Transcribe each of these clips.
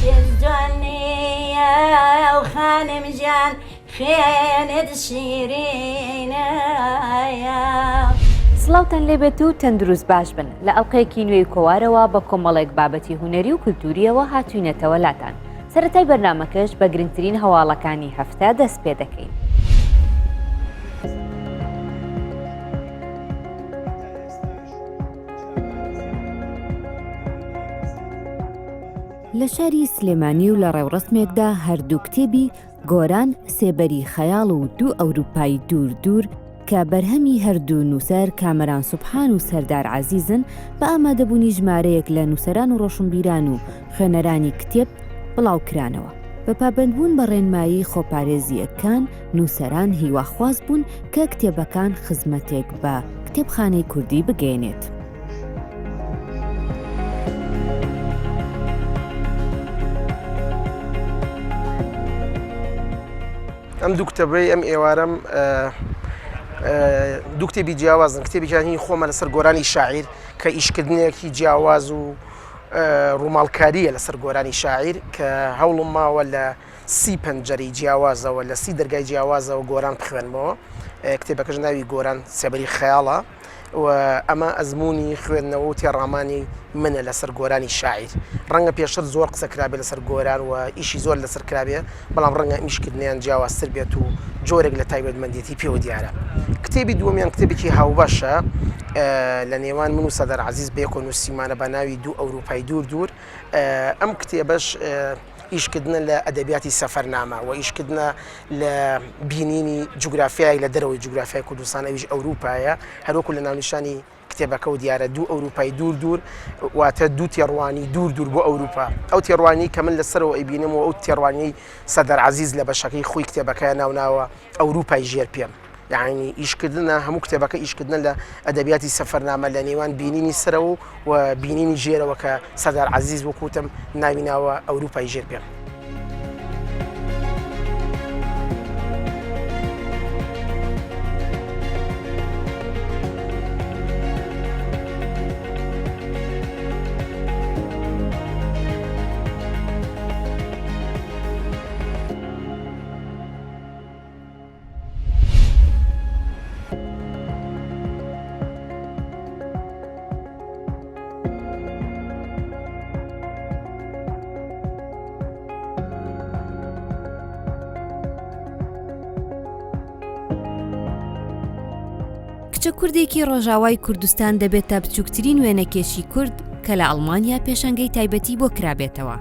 يزدني يا خانم جان خيانة شيرين يا سڵاوتان لێبێت و تەندروست باش بن لە ئەڵلقەیەکی نوێی کۆوارەوە بە کۆمەڵێک بابەتی هونەری و کولتوریەوە هاتوینەتەوە لاتان. سەرەتای بەرنامەکەش بە گرنگترین هەواڵەکانی هەفتە دەست پێ دەکەین. لە شاری سلێمانی و لە ڕێوڕسمێکدا هەردوو کتێبی گۆران سێبەری خەیاڵ و دوو ئەوروپای دوور دوور کە بەرهەمی هەردوو نووسەر کامەران سوبحان و سەردار عەزیزن بە ئامادەبوونی ژمارەیەک لە نووسەران و ڕۆشنبیران و خوێنەرانی کتێب بڵاوکرانەوە. بە پابەندبوون بە ڕێنمایی خۆپارێزیەکان نووسەران هیواخواز بوون کە کتێبەکان خزمەتێک بە کتێبخانەی کوردی بگەێنێت. ئەم دوو کتێبەی ئەم ئێوارەم دوو کتێبی جیاوازن، کتێبێکیانی خۆمە لەسەر گۆرانی شاعیر کە ئیشکردنێکی جیاواز و ڕووماڵکاریە لەسەر گۆرانی شاعیر کە هەوڵم ماوە لە 30 پەنجەرەی جیاوازەوە لە 30 دەرگای جیاوازەوە گۆران بخوێنمەوە. کتێبەکەش ناوی گۆران سێبەری خەیاڵە و ئەمە ئەزمموی خوێندنەوە و تێڕامانی منە لەسەر گۆرانی شاعیر. ڕەنگە پێشتر زۆر قسە کرابێ لەسەر گۆران و ئیشی زۆر لەسەر کرابێ، بەڵام ڕەنگە ئیشکردنیان جیاوازتر بێت و جۆرێک لە تایبەتمەندێتی پێوە دیارە. کتێبی دووەمیان کتێبێکی هاوبەشە لە نێوان من و سەردار عەزیز بێکۆ نووسیمانە بە ناوی دوو ئەوروپای دوور دوور. ئەم کتێبەش ئیشکردنە لە ئەدەبیاتی سەفەرنامە و ئیشکردنە لە بینینی جوگرافیای لە دەرەوەی جوگرافیای کوردستانەویش ئەوروپایە، هەروەکو لە ناونیشانی کتێبەکە و دیارە دوو ئەوروپای دوور دوور واتە دوو تێڕوانی دوور دوور بۆ ئەوروپا. ئەو تێڕوانی کە من لەسەرەوە ئەیبینم و ئەو تێڕوانی سەردار عەزیز لە بەشەکەی خۆی کتێبەکە ناوناوە ئەوروپای ژێر پێم. یعنی ئیشکردنە هەموو کتێبەکە ئیشکردنە لە ئەدەبیاتی سەفەرنامە لە نێوان بینینی سەرەوە و بینینی ژێرەوە کە سەردار عەزیز وەکوتم ناویناوە ئەوروپای ژێر پێم. کچە کوردێکی ڕۆژاوای کوردستان دەبێتە بچووکترین وێنەکێشی کورد کە لە ئەڵمانیا پێشەنگەی تایبەتی بۆ کرابێتەوە.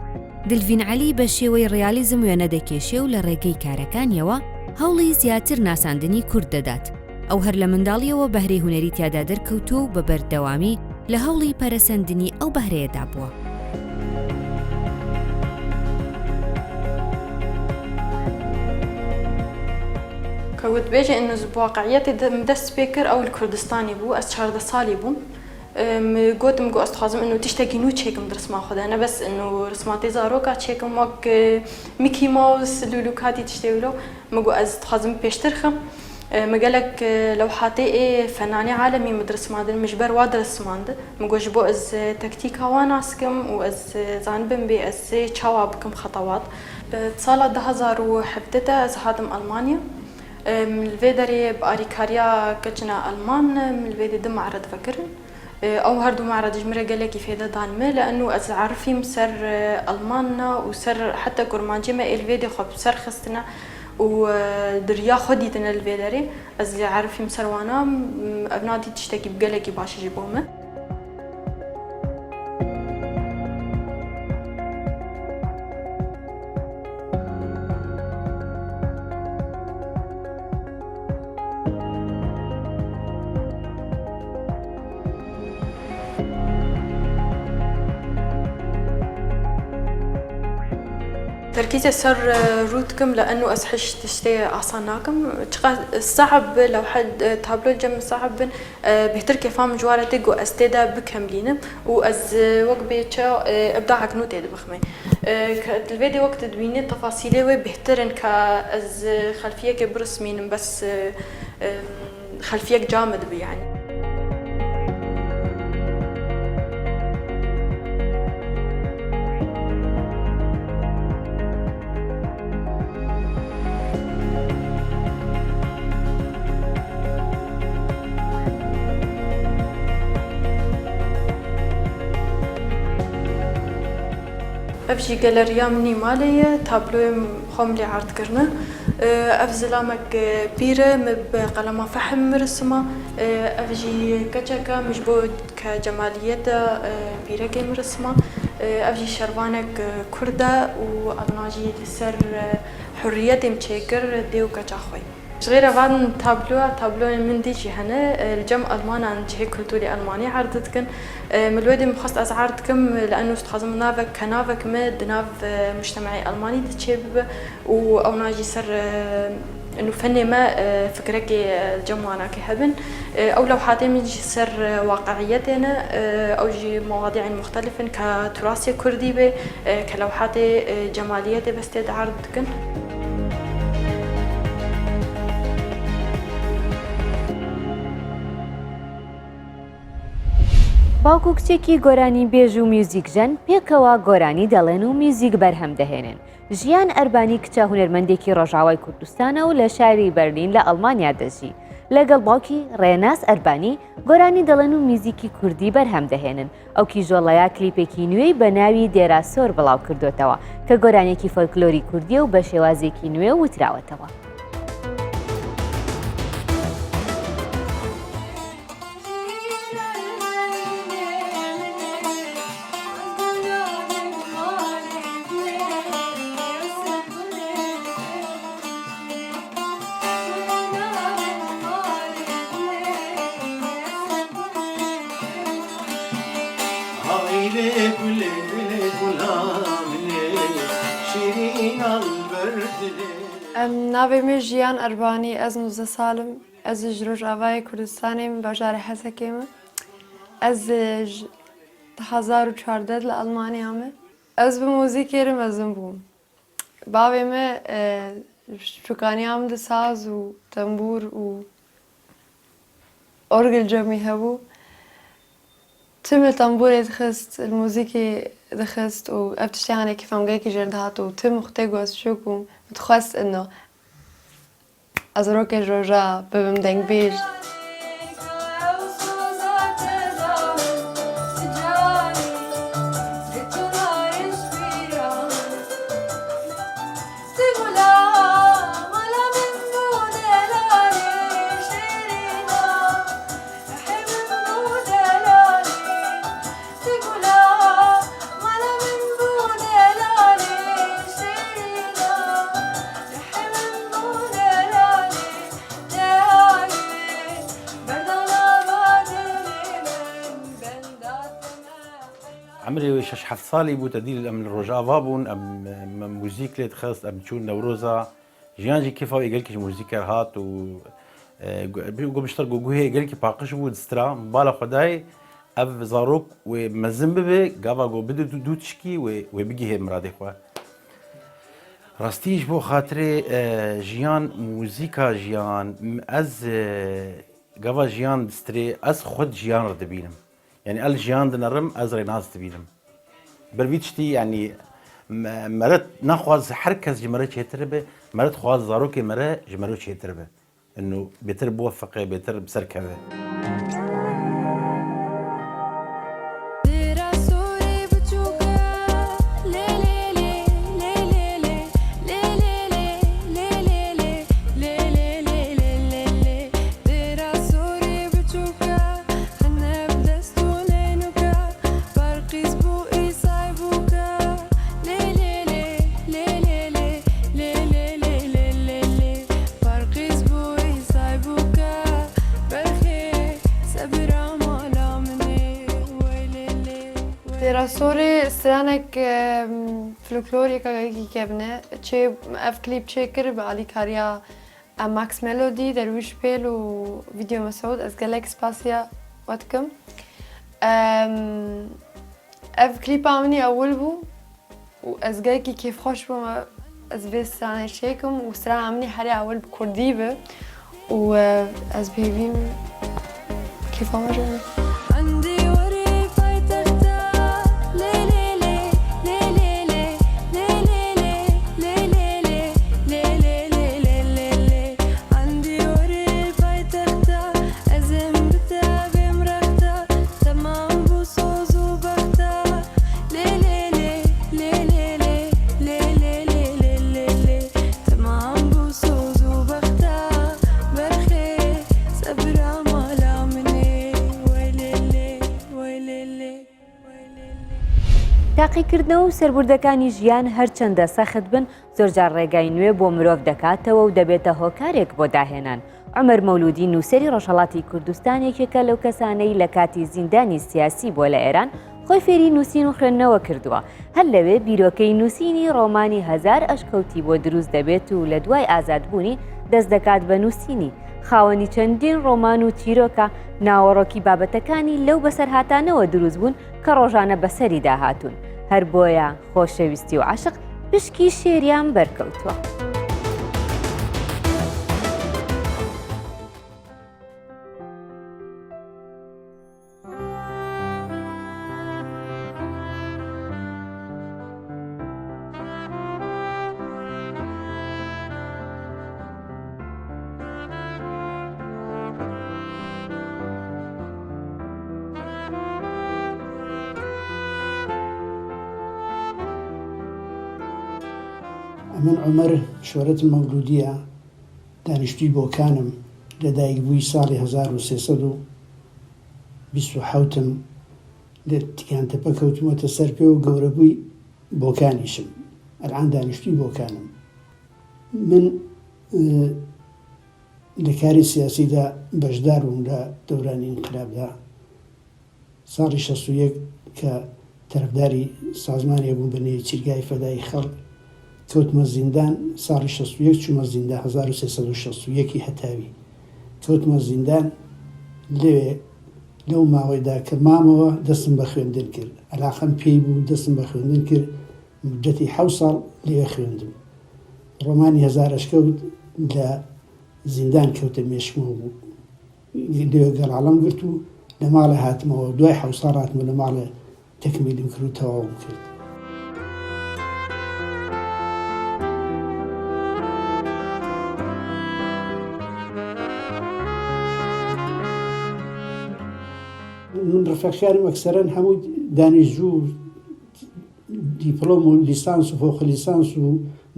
دلڤین عەلی بە شێوەی ڕیالیزم وێنە دەکێشێ و لە ڕێگەی کارەکانیەوە هەوڵی زیاتر ناساندنی کورد دەدات. ئەو هەر لە منداڵیەوە بەهرەی هونەری تیادا دەرکەوتووە و بە بەردەوامی لە هەوڵی پەرەسەندنی ئەو بەهرەیەدا بووە. كنت باجي انه بواقعيتي مدس بكر او الكردستاني بو اس 14 سالي بو قلت مقو استخازم انه تشتكي نو تشيك مدرس ما خذ انا بس انه رسماتي زاروكا تشيك ماك ميكي ماوس لولوكاتي تشتغلوا مقو استخازم بيشترخم مقالك لوحاتي ايه فناني عالمي مدرس مادن مجبر وادرس ماند مقو جبو از تكتيكا واناسكم واز زانبن بي از تشاوابكم خطوات صالة 2017 از هادم المانيا من الفيدري بأريكاريا كجنا ألمان من الفيدري دم معرض فكرن أو هردو معرض جمرة قال كيف هذا دانمه لأنه أز عارفي مسر ألماننا وسر حتى كرمانجي ما الفيدري خب سر خستنا ودريا خديتنا الفيدري أز عارفي مسر وانا أبنادي تشتكي بقالكي باش يجيبومه تركيزي سر روتكم لأنه أسحش تشتي أصناكم صعب لو حد تابلو جم صعب بهتر كيفام جوارتك وأستيدا بكملين وأز وقت بيتشا إبداعك نوتي بخمي الفيديو وقت تبيني تفاصيله وبهترن كأز خلفية كبرسمين بس خلفية جامد يعني افجي جاليريا مني مالي تابلو خملي عرض كرنا افزلامك بيره بقلم فحم مرسمه افجي كجاكا مش بود كجماليته بيره كي مرسمه افجي شربانك كرده والناجي لسر حريتي مشيكر ديو كجاخوي غير بعد تابلو من ديجي هنا الجم ألمان عن جهة كلتوري ألماني عرضتكن من الوادي مخصص أزعرتكم لأنه استخدم نافك كنافك ما دناف مجتمعي ألماني تشيب أو ناجي سر إنه فني ما فكرك الجم وانا كهبن أو لو حاتم يجي سر واقعيتنا أو جي مواضيع مختلفة كتراثي كردي به كلوحات جمالية بس تدعرضتكن. باوکو کچێکی گۆرانی بێژ و میوزیکژەن پێکەوە گۆرانی دەڵێن و میوزیک بەرهەم دەهێنن. ژیان ئەربانی کچە هونەرمەندێکی ڕۆژاوای کوردستانە و لە شاری بەرلین لە ئەڵمانیا دەژی. لەگەڵ باوکی ڕێناس ئەربانی گۆرانی دەڵێن و میوزیکی کوردی بەرهەم دەهێنن. ئەو کیژۆڵەیە کلیپێکی نوێی بە ناوی دێراسۆر بڵاو کردوتەوە کە گۆرانێکی فۆلکلۆری کوردیە و بە شێوازێکی نوێ وتراوەتەوە. ناوی من ژیان ئەربانی ئەز 19 ساڵم ئەز ji Rojavayê Kurdistanê bajarê Hesekê me ez 2014 li Almanya me ez bi mûzîkê mezin bûm bavê me şûkaniya min di saz û tembûr û orgel cemî hebû tim li tembûrê dixist li mûzîkê dixist û ev tiştê hanekî femgekî jê dihat û tim xwedê gostçûk û dixwest ino ez rokê roja bibim dengbêj. عمري 6 صالي بو تديل ام الرجافا بون ام موزيك لي تخص ام تشون نوروزا جيانجي كيف هو يقول لك موزيكر هات و بيقوم يشتركوا جوه يقول لك باقش بو دسترا بالا خداي اف زاروك ومزمبه قافا جو بدو دوتشكي وبيجي هي مرادي خوا راستيج بو خاطري جيان موزيكا جيان از قافا جيان دستري از خود جيان ردبينم يعني الجيان دنرم ازري ناس تبينم بربيتشتي يعني مرات ناخذ حركه جمرات شيتربه مرات خواز زاروكي مرات جمرات شيتربه انه بيتر بوفقه بيتر بسركبه سوري سرانك فلكلوري كاكي كابنه تشي اف كليب تشيكر بعلي كاريا ماكس ميلودي درويش بيل وفيديو مسعود از جالك سباسيا واتكم اف كليب عمني اول بو واز جاكي كيف خوش بو از بيس سرانه شيكم وسرانه عمني حالي اول بكرديبه واز بيبين كيف عمجوني تاقیکردنەوە و سەربوردەکانی ژیان هەرچەندە سەخت بن زۆرجار ڕێگای نوێ بۆ مرۆڤ دەکاتەوە و دەبێتە هۆکارێک بۆ داهێنان. عومەر مەولودی نووسەری ڕۆژهەڵاتی کوردستان یەکێکە لەو کەسانەی لە کاتی زیندانی سیاسی بۆ لە ئێران خۆی فێری نووسین و خوێندنەوە کردووە. هەر لەوێ بیرۆکەی نووسینی ڕۆمانی هەزار ئەشکەوتی بۆ دروست دەبێت و لە دوای ئازادبوونی دەست دەکات بە نووسینی. خاوەنی چەندین ڕۆمان و چیرۆکە ناوەڕۆکی بابەتەکانی لەو بەسەرهاتانەوە دروست بوون کە ڕۆژانە بەسەری داهاتوون. هەر بۆیە خۆشەویستی و عاشق پشکی شێریان بەرکەوتووە. من عمر شۆرەتم مەولودیە، دانیشتووی بۆکانم لە دایکبووی ساڵی 1327 لە تیکانتەپە کەوتمەتە سەر پێ و گەورەبووی بۆکانیشم. ئەلعان دانیشتووی بۆکانم. من لە کاری سیاسیدا بەشدار بووم لە دەورانی ئینقلابدا. ساڵی 61 کە تەرەفداری سازمانێک بووم بە نێوی چرگای فەدای خەڵک کەوتمە زیندان. ساڵی 61 چوومە زیندان 1361 هەتاوی کەوتمە زیندان. لێوێ لەو ماوەیدا کە مامەوە دەستم بە خوێندن کرد. عەلاقەم پێی بوو، دەستم بە خوێندن کرد. مدەتی 7 ساڵ لێوێ خوێندم. ڕۆمانی هەزار ئەشکەوت لە زیندان کەوتە مێشکمەوە بوو. لێوێ گەڵاڵەم گرت و لە ماڵە هاتمەوە. دوای 7 ساڵ هاتمە لە ماڵە تەکمیلم کرد و تەواوم کرد. من ڕفەقیارم ئەکسەرەن هەموو دانیشتجوو دیپلۆم و لیسانس و فۆق لیسانس و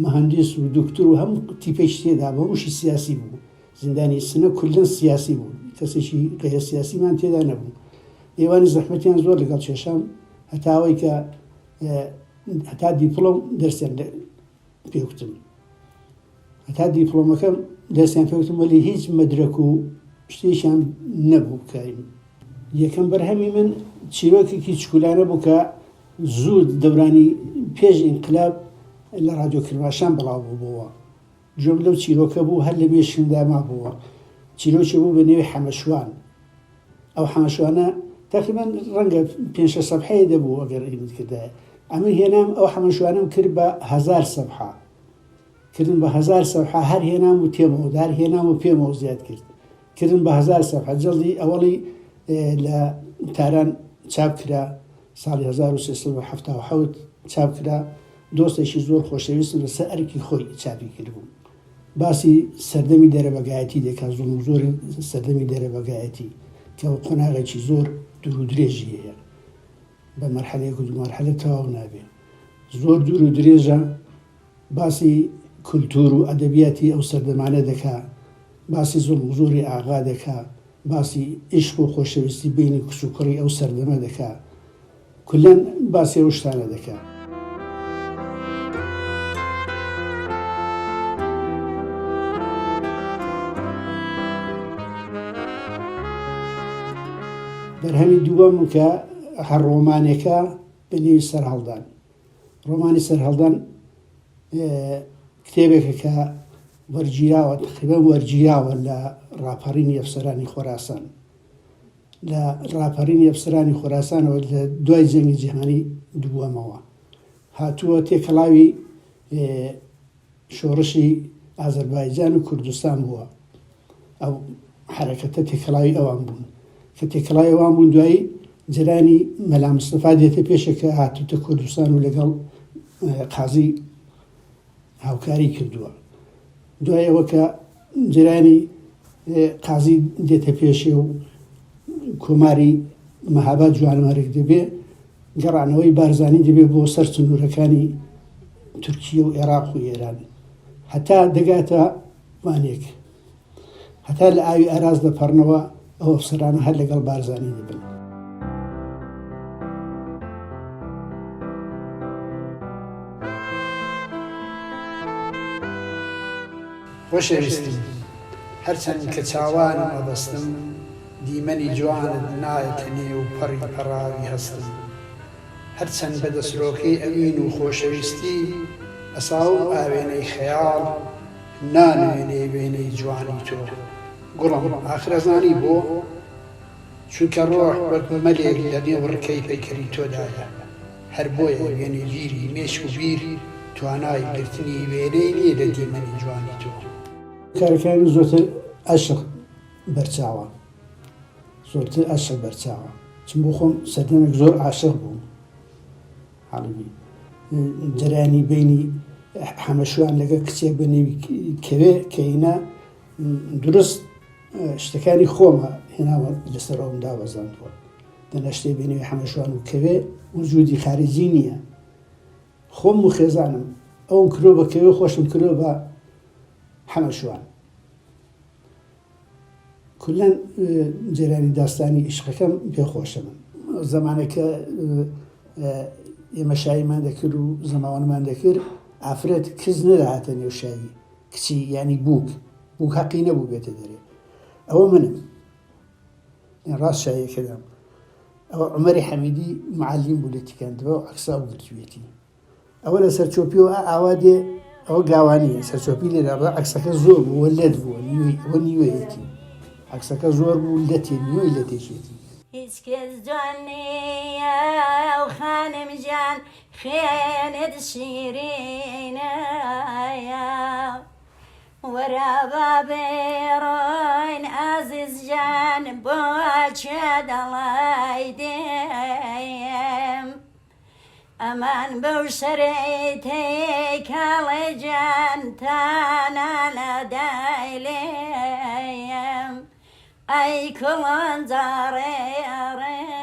مەهەندیس و دکتۆر و هەموو تیپەی شتێدا بە هەمووشی سیاسی بوو. زیندانی سنە کولەن سیاسی بوو. کەسێکی غەیرە سیاسیمان تێدا نەبوو. ئێوانی زەحمەتیان زۆر لەگەڵ کێشام هەتاوەی کە هەتا دیپلۆم دەرسیان پێوتم. هەتا دیپلۆمەکەم دەرسیان پێوتم وەلی هیچ مەدرەک و شتێکیان نەبوو کاریم. یەکەم بەرهەمی من چیرۆکێکی چکولانە بوو کە زوو دەورانی پێش ئینقلاب لە ڕادیۆ کرماشان بەڵاو بووبەوە. جۆم لەو چیرۆکە بوو هەر لە مێشکمدا مابووە. چیرۆکی بوو بە نێوی حەمەشوان. ئەو حەمەشوانە تقریباً ڕەنگە 500 سەفحەیە دەبوو ئەگەر ئیمت کردایە. ئەمە هێنام ئەو حەمەشوانم کرد بە 1000 سەفحە. کردن بە 1000 سەفحە هەر هێنام و تێمەوە دار هێنام و پێمەوە زیاد کرد. کردن بە 1000 سەفحە جەڵی ئەوەڵی لە تاران چاپ کرا. ساڵی 1377 چاپ کرا. دۆستێکی زۆر خۆشەویستم لەسەر ئەرکی خۆی چاپی کردبوو. باسی سەردەمی دەرەبەگایەتی دەکات. زۆر سەردەمی دەرەبەگایەتی کە قۆناغێکی زۆر دوور و درێژی هەیە. بە مەرحەلەیەک و دوو مەرحەلە تەواو نابێت. زۆر دوور و درێژە. باسی کولتور و ئەدەبیاتی ئەو سەردەمانە دەکات. باسی زۆری ئاغا دەکات. باسی عشق و خۆشەویستی بینی کچ و کوڕی ئەو سەردەمە دەکات. کولەن باسی ئەو شتانە دەکات. بەرهەمی دووەم کە هەر ڕۆمانێکە بە نێوی سەرهەڵدان. ڕۆمانی سەرهەڵدان کتێبێکە کە وەرگیراوە تقریبەن وەرگیراوە لە ڕاپەڕینی ئەفسەرانی خۆراسان. لە ڕاپەڕینی ئەفسەرانی خۆراسانەوە لە دوای جەنگی جیهانی دووەمەوە هاتووە تێکەڵاوی شۆڕشی ئازەربایجان و کوردستان بووە. ئەو حرەکەتە تێکەڵاوی ئەوان بوون کە تێکەڵاوی ئەوان بوون. دوایی جەرانی مەلا مستەفا دێتە پێشەکە هاتوتە کوردستان و لەگەڵ قازی هاوکاری کردووە. دوای ئەوە کە جەرانی قازی دێتە پێشێ و کۆماری مەهاباد جوانمەرێک دەبێ گەڕانەوەی بارزانی دەبێت بۆ سەر سنوورەکانی تورکیە و عێراق و ئێران. هەتا دەگاتە وانێک هەتا لە ئاوی ئاراز دەپەڕنەوە ئەو ئەفسەرانە هەر لەگەڵ بارزانی دەبن. خۆشەویستم هەرچەند کە چاوانم ئەبەستم دیمەنی جوانت نایەتە نێو پەڕی پەڕاوی هەستم هەرچەند بە دەسرۆکەی ئەوین و خۆشەویستی ئەساو ئاوێنەی خەیاڵ نانوێنێ وێنەی جوانی تۆ گوڵم ئاخرەزانی بۆ چونکە ڕۆح وەک مەلێک لە نێو ڕکەی پەیکەری تۆدایە هەر بۆیە وێنەی گیری مێشک و بیر توانای گرتنی وێنەی نییە لە دیمەنی جوانی تۆ کارەکانی زۆرتر عەشق بەرچاوە زۆرتر عەشق بەرچاوە چون بۆ خۆم سەردەمێک زۆر عاشق بووم حاڵبی جەرانی بینی حەمەشوان لەگەڵ کچێک بە نێوی کەوێ کەینە درست شتەکانی خۆمە هێناوە لەسەرەوەم داوەزاندووە دەنا شتێ بینەوەی حەمەشوان و کەوێ وجودی خارجی نییە خۆم و خێزانم ئەوم کرۆ بە کەوێ خۆشم کرۆ بە حەمەشوان کولەن جێرانی داستانی عیشقەکەم پێخۆشە من زەمانێکە ئێمە شایمان دەکرد و زەماوانمان دەکرد ئافرەت کز نەداهاتە نێو شاوی کچی ینی بووک حەقی نەبوو بێتە دەرێ ئەوە منم ڕاست شایەکەدام ئەوە عومەری حەمیدی معلم بوو لە تیکاندەوە و عەکسا و گرتوێتی ئەوە لە سەرچۆپیەوە ئاوا دێ ئەوە گاوانیە سەرچۆپی لێدا بە عەکسەکە زۆر بوو لەت بووە ئەوە نیوەیەتی عەکسەکە زۆر بوو لەتێ نیوەی لە تێژێتی هیچ کەس جوان نییە و خانم جان خوێنت شیرینەیە وەرە با بێڕۆین ئازیز جان بۆ چێ دەڵای دێم ئەمان بەو شەرەیتەی کاڵێ جان تانا لەدای لێم ئەی کڵۆن جاڕێڕێیە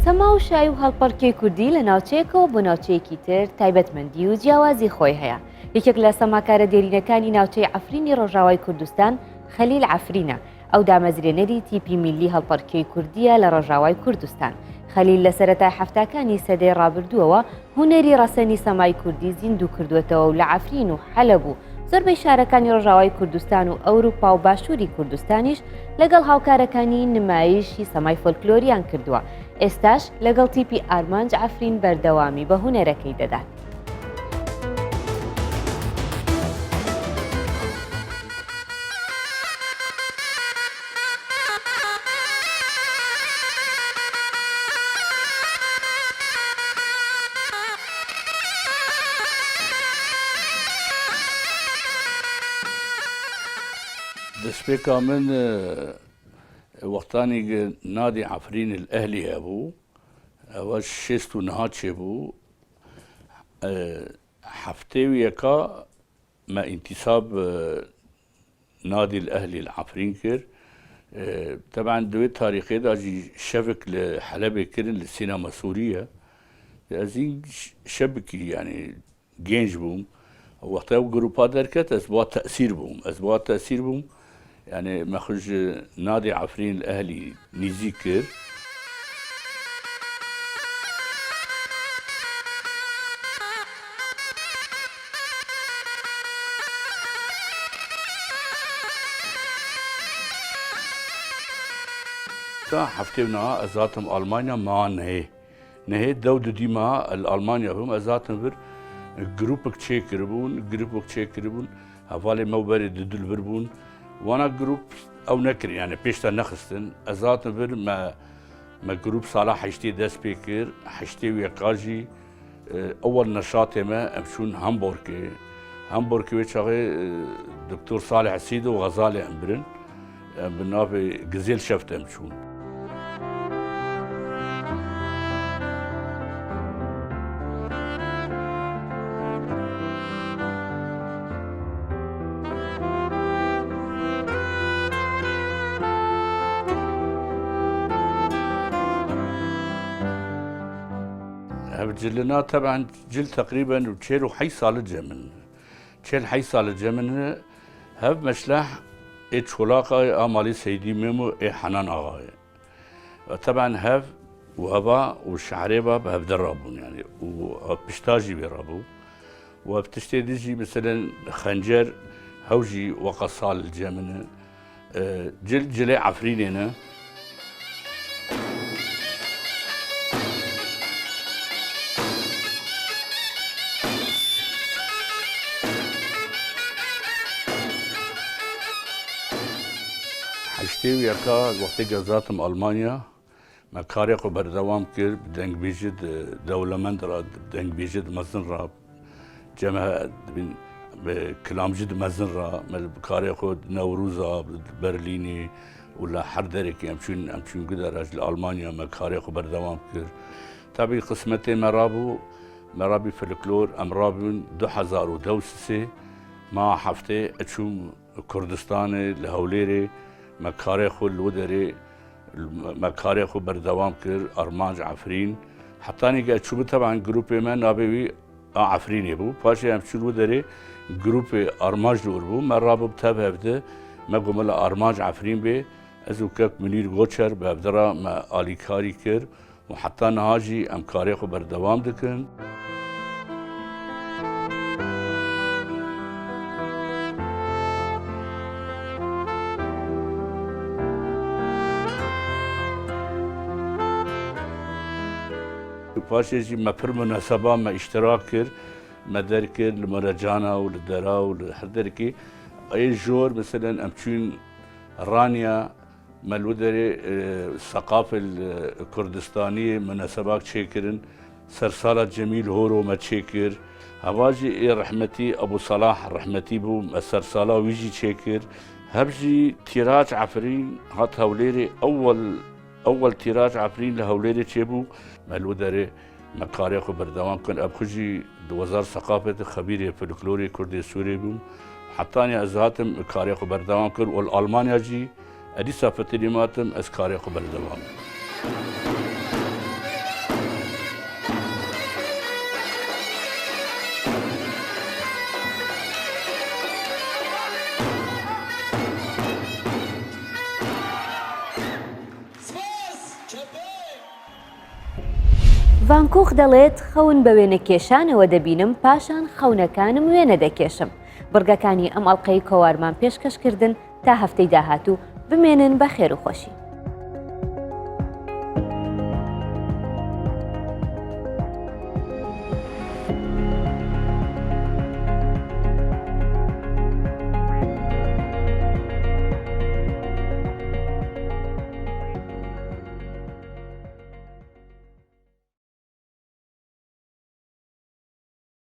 سەما و شای و هەڵپەڕکێی کوردی لە ناوچەیەکەوە بۆ ناوچەیەکی تر تایبەتمەندی و جیاوازی خۆی هەیە یەکێک لە سەماکارە دێرینەکانی ناوچەی عەفرینی ڕۆژاوای کوردستان خەلیل عەفرینە ئەو دامەزرێنەری تیپی میلی هەڵپەڕکێی کوردیە لە ڕۆژاوای کوردستان خەلیل لە سەرەتای هەفتاکانی سەدەی ڕابردووەوە هونەری ڕەسەنی سەمای کوردی زیندوو کردوێتەوە و لە عەفرین و حەلەب و زۆربەی شارەکانی ڕۆژاوای کوردستان و ئەوروپا و باشووری کوردستانیش لەگەڵ هاوکارەکانی نمایشی سەمای فۆلکلۆریان کردووە ئێستاش لەگەڵ تیپی ئارمانج عەفرین بەردەوامی بە هونەرەکەی دەدات دەستپێکا من وەختانی نادی عەفرین الئەهلی هەبوو ئەوە 69 چێ بوو هەفتەی یەکا مە ئینتیساب نادی الئەهلی العەفرین کرد طبعا دوێ تاریخێدا جی شەڤک لە حەلەبێ کردن لە سینەما سووریە ئەز این شەبکی یعنی گەنج بووم وەختە ئەو گروپا دەرکەت ئەس بوا تەسیر بووم يعني مخرج نادي عفرين الأهلي نيزيكر حفتنا أزاتم ألمانيا مع نهي دود ديما الألمانيا هم أزاتم بر جروبك تشيكربون هفالي موبري ددل بربون وانا جروب او نكر يعني بيشتا نخستن ازات بر ما جروب صلاح حشتي داس بيكر حشتي ويقاجي اول نشاط ما امشون هامبورغي ويتشاغي دكتور صالح السيدو وغزالي امبرن بالنافي جزيل شفت امشون جلنا طبعا جل تقريبا وتشيلو حي صال الجمن تشيل حي صال الجمن هب مشلح اتشولاقة امالي سيدي ميمو اي حنان اغاية طبعا هاف وهبا والشعريبة بهاف درابون يعني وبشتاجي بيرابو وبتشتي ديجي مثلا خنجر هوجي وقصال الجمنة جلي عفرينينا حشتي وياكا وقت جازاتم ألمانيا ما كاريق وبردوام كير بدنج بيجد دولة مندرة بدنج بيجد مزن راب جمع بكلام جد مزن راب مال كاريق نوروزا برليني ولا حردرك يمشون قدر أجل ألمانيا ما كاريق وبردوام كير تابي قسمتين مرابي فلكلور أمرابين 2002 ما حفتي أشوم كردستاني لهوليري مكاريخو الودري مكاريخو بردوام كر أرماج عفرين حتاني قاعد شو طبعا جروبي ما نابي عفريني بو باشي أمشي الودري جروبي أرماج دور بو مرابو بتابع بده ما قوم أرماج عفرين بي أزو كاك منير غوتشر بابدرا ما آلي كاري كر وحتى نهاجي أم كاريخو بردوام دكن باشي ما بر مناسبة ما اشتراك كر ما دركر المراجعة والدرا والحدركي أي جور مثلا أمشون رانيا ما الودري الثقافة الكردستانية مناسبات شيكرن سرسالة جميل هورو ما تشيكر هواجي رحمتي أبو صلاح رحمتي بو السرسالة ويجي تشيكر هبجي تيراج عفرين هات هوليري أول تيراج عفرين لهوليري تشيبو مالودري مكاريخ وبردوام كان أبخجي وزارة ثقافة خبيرة فلكلوري كردي سوري بوم حطاني أزهاتم كاريخ وبردوام كر والألمانيا جي أدي سافتي ماتم أز كاريخ وبردوام ڤانکۆخ دەڵێت خەون بە وێنە کێشانەوە دەبینم پاشان خەونەکانم وێنە دەکێشم. بڕگەکانی ئەم ئەڵقەی کۆوارمان پێشکەشکردن تا هەفتەی داهاتوو بمێنن بە خێر و خۆشی.